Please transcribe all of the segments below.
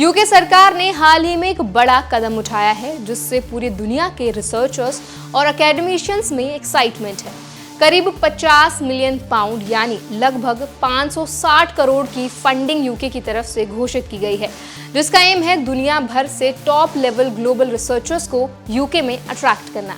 UK सरकार ने हाल ही में एक बड़ा कदम उठाया है जिससे पूरी दुनिया के रिसर्चर्स और एकेडमिशियंस में एक्साइटमेंट है। करीब 50 मिलियन पाउंड यानी लगभग 560 करोड़ की फंडिंग यूके की तरफ से घोषित की गई है, जिसका एम है दुनिया भर से टॉप लेवल ग्लोबल रिसर्चर्स को यूके में अट्रैक्ट करना।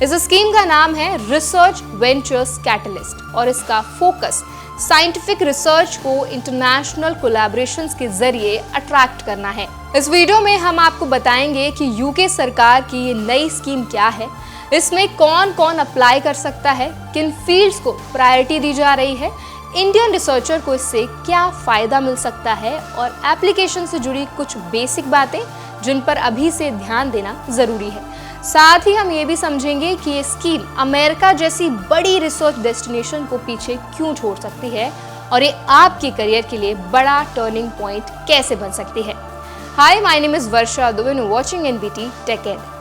इस स्कीम का नाम है रिसर्च वेंचर्स कैटलिस्ट और इसका फोकस साइंटिफिक रिसर्च को इंटरनेशनल कोलैबोरेशंस के जरिए अट्रैक्ट करना है। इस वीडियो में हम आपको बताएंगे कि यूके सरकार की ये नई स्कीम क्या है, इसमें कौन कौन अप्लाई कर सकता है, किन फील्ड्स को प्रायोरिटी दी जा रही है, इंडियन रिसर्चर को इससे क्या फायदा मिल सकता है और एप्लीकेशन से जुड़ी कुछ बेसिक बातें जिन पर अभी से ध्यान देना जरूरी है। साथ ही हम ये भी समझेंगे कि ये स्कीम अमेरिका जैसी बड़ी रिसर्च डेस्टिनेशन को पीछे क्यों छोड़ सकती है और ये आपके करियर के लिए बड़ा टर्निंग पॉइंट कैसे बन सकती है। Hi, my name is Varsha Dubey and watching NBT tech ed.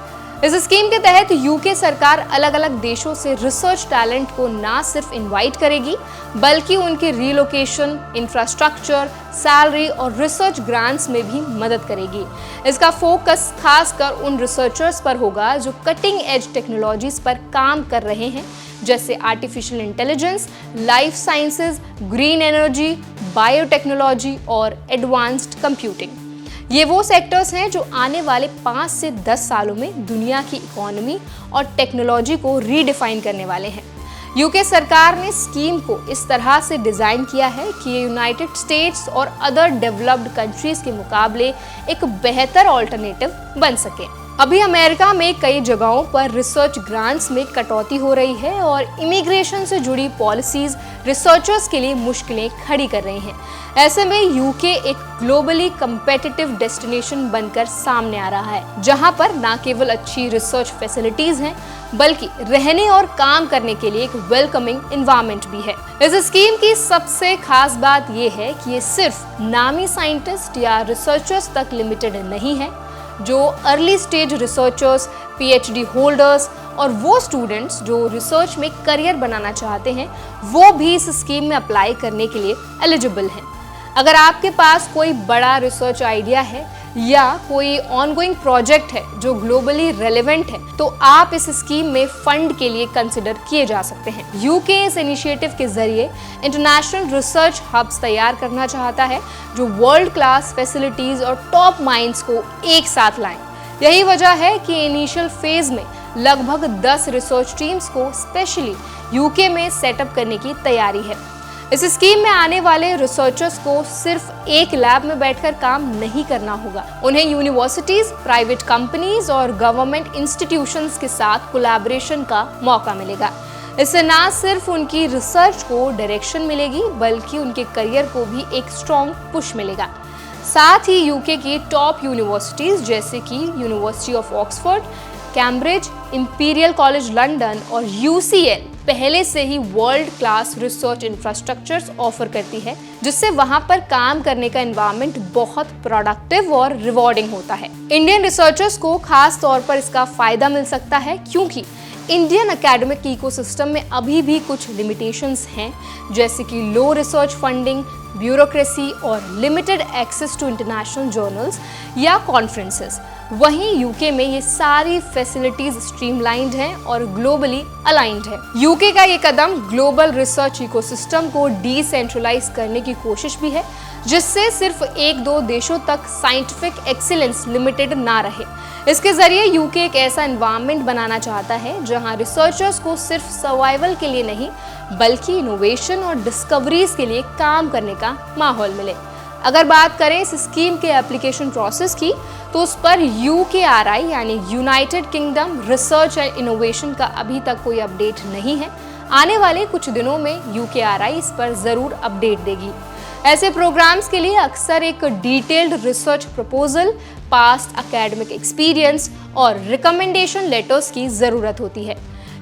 इस स्कीम के तहत यूके सरकार अलग अलग देशों से रिसर्च टैलेंट को ना सिर्फ इनवाइट करेगी बल्कि उनके रिलोकेशन, इंफ्रास्ट्रक्चर, सैलरी और रिसर्च ग्रांट्स में भी मदद करेगी। इसका फोकस खासकर उन रिसर्चर्स पर होगा जो कटिंग एज टेक्नोलॉजीज पर काम कर रहे हैं, जैसे artificial intelligence, life sciences, green energy, biotechnology और एडवांस्ड कंप्यूटिंग। ये वो सेक्टर्स हैं जो आने वाले 5 से 10 सालों में दुनिया की इकोनॉमी और टेक्नोलॉजी को रीडिफाइन करने वाले हैं। यूके सरकार ने स्कीम को इस तरह से डिज़ाइन किया है कि ये यूनाइटेड स्टेट्स और अदर डेवलप्ड कंट्रीज के मुकाबले एक बेहतर ऑल्टरनेटिव बन सके। अभी अमेरिका में कई जगहों पर रिसर्च ग्रांट्स में कटौती हो रही है और इमिग्रेशन से जुड़ी पॉलिसीज रिसर्चर्स के लिए मुश्किलें खड़ी कर रही हैं। ऐसे में यूके एक ग्लोबली कंपेटिटिव डेस्टिनेशन बनकर सामने आ रहा है, जहां पर न केवल अच्छी रिसर्च फैसिलिटीज हैं बल्कि रहने और काम करने के लिए एक वेलकमिंग एनवायरनमेंट भी है। इस स्कीम की सबसे खास बात यह है कि ये सिर्फ नामी साइंटिस्ट या रिसर्चर्स तक लिमिटेड नहीं है। जो early stage researchers, PhD holders और वो स्टूडेंट्स जो रिसर्च में करियर बनाना चाहते हैं, वो भी इस स्कीम में अप्लाई करने के लिए एलिजिबल हैं। अगर आपके पास कोई बड़ा रिसर्च आइडिया है या कोई ऑनगोइंग प्रोजेक्ट है जो ग्लोबली रेलेवेंट है, तो आप इस स्कीम में फंड के लिए कंसिडर किए जा सकते हैं। यूके इस इनिशिएटिव के जरिए इंटरनेशनल रिसर्च हब्स तैयार करना चाहता है जो वर्ल्ड क्लास फैसिलिटीज और टॉप माइंड्स को एक साथ लाएं। यही वजह है कि इनिशियल फेज में लगभग 10 रिसर्च टीम्स को स्पेशली यूके में सेटअप करने की तैयारी है। इस स्कीम में आने वाले रिसर्चर्स को सिर्फ एक लैब में बैठकर काम नहीं करना होगा। उन्हें यूनिवर्सिटीज, प्राइवेट कंपनीज और गवर्नमेंट इंस्टीट्यूशंस के साथ कोलैबोरेशन का मौका मिलेगा। इससे ना सिर्फ उनकी रिसर्च को डायरेक्शन मिलेगी बल्कि उनके करियर को भी एक स्ट्रॉन्ग पुश मिलेगा। साथ ही यूके की टॉप यूनिवर्सिटीज जैसे कि university of Oxford, Cambridge, Imperial College London और यूसीएल पहले से ही world class research infrastructures offer करती है, जिससे वहां पर काम करने का एनवायरनमेंट बहुत प्रोडक्टिव और रिवॉर्डिंग होता है। इंडियन रिसर्चर्स को खास तौर पर इसका फायदा मिल सकता है क्योंकि इंडियन एकेडमिक इकोसिस्टम में अभी भी कुछ लिमिटेशंस हैं, जैसे कि लो रिसर्च फंडिंग, ब्यूरोक्रेसी और limited access to international journals या कॉन्फ्रेंसेस। वहीं यूके में ये सारी फैसिलिटीज स्ट्रीमलाइंड हैं और ग्लोबली अलाइंड है। यूके का ये कदम ग्लोबल रिसर्च इकोसिस्टम को डिसेंट्रलाइज करने की कोशिश भी है, जिससे सिर्फ 1-2 देशों तक साइंटिफिक एक्सीलेंस लिमिटेड ना रहे। इसके जरिए यूके एक ऐसा एनवायरनमेंट बनाना चाहता है जहां रिसर्चर्स को सिर्फ सर्वाइवल के लिए नहीं बल्कि इनोवेशन और डिस्कवरीज के लिए काम करने का माहौल मिले। अगर बात करें इस स्कीम के एप्लीकेशन प्रोसेस की, तो उस पर UKRI यानी United kingdom research and innovation का अभी तक कोई अपडेट नहीं है। आने वाले कुछ दिनों में UKRI इस पर जरूर अपडेट देगी। ऐसे प्रोग्राम्स के लिए अक्सर एक detailed research proposal, past academic experience और रिकमेंडेशन लेटर्स की ज़रूरत होती है।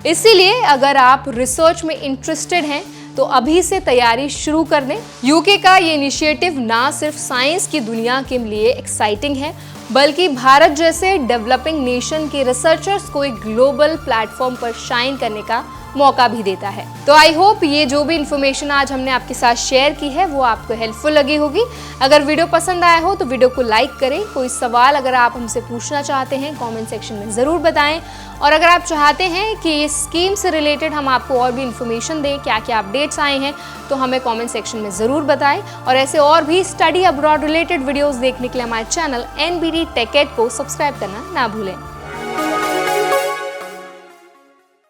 इसीलिए अगर आप रिसर्च में इंटरेस्टेड हैं तो अभी से तैयारी शुरू कर दें। यूके का ये इनिशिएटिव ना सिर्फ साइंस की दुनिया के लिए एक्साइटिंग है बल्कि भारत जैसे डेवलपिंग नेशन के रिसर्चर्स को एक ग्लोबल प्लेटफॉर्म पर शाइन करने का मौका भी देता है। तो आई होप ये जो भी इन्फॉर्मेशन आज हमने आपके साथ शेयर की है वो आपको हेल्पफुल लगी होगी। अगर वीडियो पसंद आया हो तो वीडियो को लाइक करें। कोई सवाल अगर आप हमसे पूछना चाहते हैं कमेंट सेक्शन में ज़रूर बताएं। और अगर आप चाहते हैं कि इस स्कीम से रिलेटेड हम आपको और भी इन्फॉर्मेशन दें, क्या क्या अपडेट्स आए हैं, तो हमें कमेंट सेक्शन में ज़रूर बताएं। और ऐसे और भी स्टडी अब्रॉड रिलेटेड वीडियोस देखने के लिए हमारे चैनल NBD Tech Ed को सब्सक्राइब करना ना भूलें।